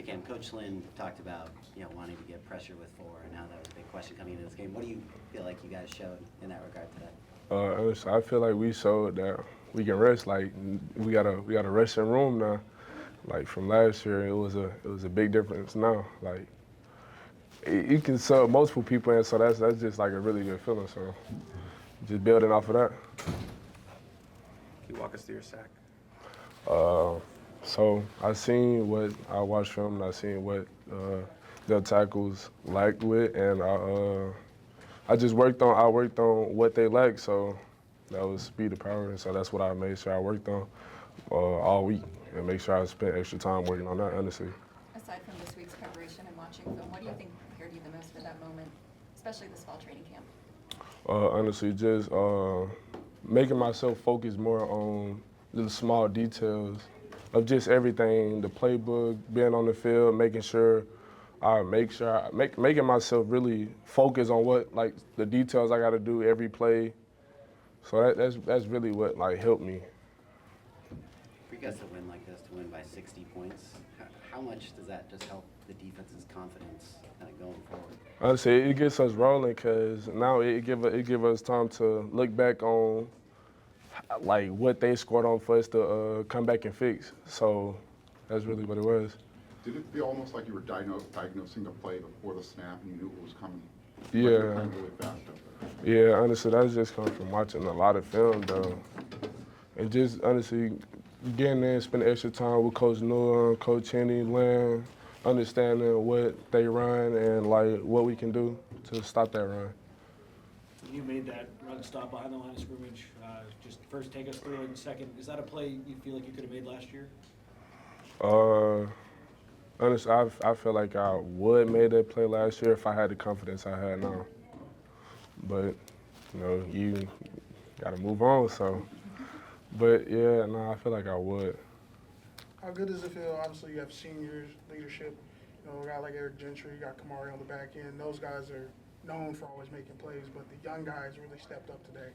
training camp, Coach Lynn talked about wanting to get pressure with 4, and now that was a big question coming into this game. What do you feel like you guys showed in that regard today? Honestly, I feel like we showed that we can rest. Like we got a resting room now. Like from last year, it was a big difference now. Like you can sub multiple people in, so that's just like a really good feeling. So just building off of that. Can you walk us through your sack? So I seen what I watched film, and I seen what their tackles lacked with, and I just worked on what they lacked. So that was speed of power, and so that's what I made sure I worked on all week, and make sure I spent extra time working on that. Honestly. Aside from this week's preparation and watching film, what do you think prepared you the most for that moment, especially this fall training camp? Honestly, just making myself focus more on the small details of just everything, the playbook, being on the field, making myself really focus on what, like, the details I got to do every play. So that's really what, like, helped me. For you guys to win like this, to win by 60 points, how much does that just help the defense's confidence kind of going forward? Honestly, it gets us rolling because now it give us time to look back on like what they scored on for us to come back and fix. So that's really what it was. Did it feel almost like you were diagnosing the play before the snap and you knew it was coming? Yeah. Like you were playing really fast up there. Yeah, honestly, that just comes from watching a lot of film, though. And just, honestly, getting there and spending extra time with Coach Noah, Coach Henny, Lynn, understanding what they run and, like, what we can do to stop that run. You made that run stop behind the line of scrimmage. Just first take us through it, and second, is that a play you feel like you could have made last year? Honestly, I feel like I would made that play last year if I had the confidence I had now. But, you got to move on, so. But, yeah, no, I feel like I would. How good does it feel? Obviously, you have seniors, leadership. A guy like Eric Gentry, you got Kamari on the back end. Those guys are known for always making plays, but the young guys really stepped up today.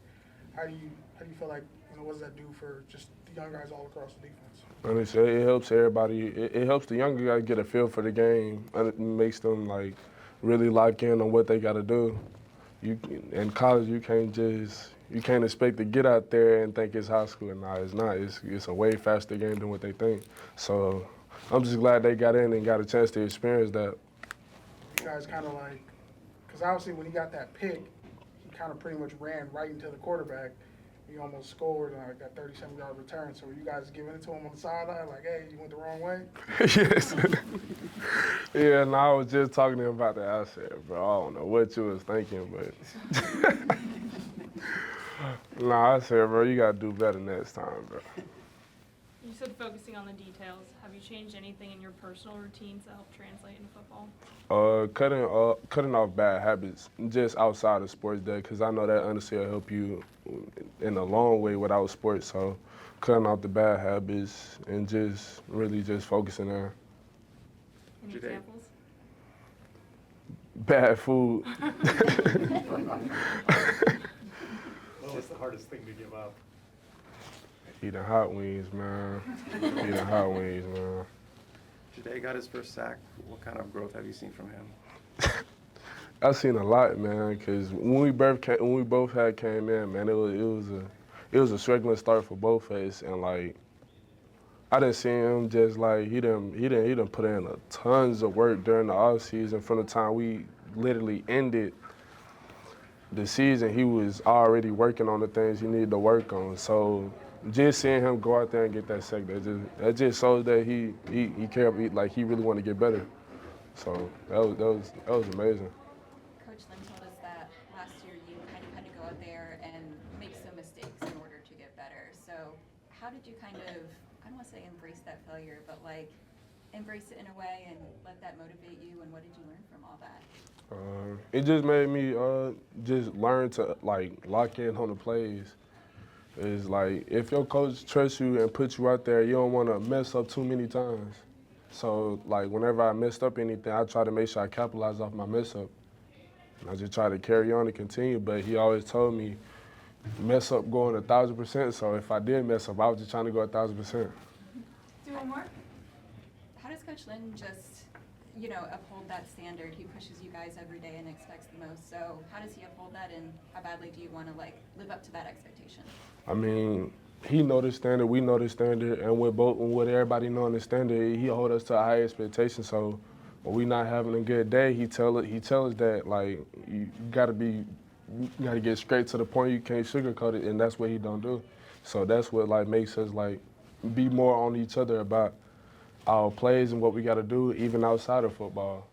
How do you feel like, what does that do for just the young guys all across the defense? Honestly, it helps everybody. It helps the younger guys get a feel for the game, and it makes them like really lock in on what they got to do. In college, you can't expect to get out there and think it's high school. Nah, it's not. It's a way faster game than what they think. So I'm just glad they got in and got a chance to experience that. You guys kind of like, because obviously when he got that pick, he kind of pretty much ran right into the quarterback. He almost scored on that 37-yard return. So were you guys giving it to him on the sideline, like, hey, you went the wrong way? Yes. Yeah, and I was just talking to him about that. I said, bro, I don't know what you was thinking, but. Nah, I said, bro, you got to do better next time, bro. You said focusing on the details. Have you changed anything in your personal routines that help translate into football? Cutting off bad habits just outside of sports day, because I know that honestly will help you in a long way without sports. So cutting off the bad habits and just really just focusing there. Any examples? Bad food. What's the hardest thing to give up? Eating hot wings, man. Eating hot wings, man. Jade got his first sack. What kind of growth have you seen from him? I've seen a lot, man. Because when we both came in, man, it was a struggling start for both of us, and like I didn't see him just like he didn't put in tons of work during the off season. From the time we literally ended the season, he was already working on the things he needed to work on. So just seeing him go out there and get that sack, that just shows that he cared, like he really wanted to get better. So that was amazing. Coach Lynn told us that last year you kind of had to go out there and make some mistakes in order to get better. So how did you kind of, I don't want to say embrace that failure, but like embrace it in a way and let that motivate you, and what did you learn from all that? It just made me just learn to like lock in on the plays. It's like if your coach trusts you and puts you out there, you don't want to mess up too many times. So like whenever I messed up anything, I try to make sure I capitalize off my mess up. And I just try to carry on and continue. But he always told me, mess up going 1,000%. So if I did mess up, I was just trying to go 1,000%. Do one more. How does Coach Lynn just, you know, uphold that standard? He pushes you guys every day and expects the most. So how does he uphold that, and how badly do you want to like live up to that expectation? I mean, he know the standard, we know the standard, and with everybody knowing the standard, he hold us to a high expectation. So when we not having a good day, he tell us that like you gotta get straight to the point. You can't sugarcoat it, and that's what he don't do. So that's what like makes us like be more on each other about our plays and what we gotta do, even outside of football.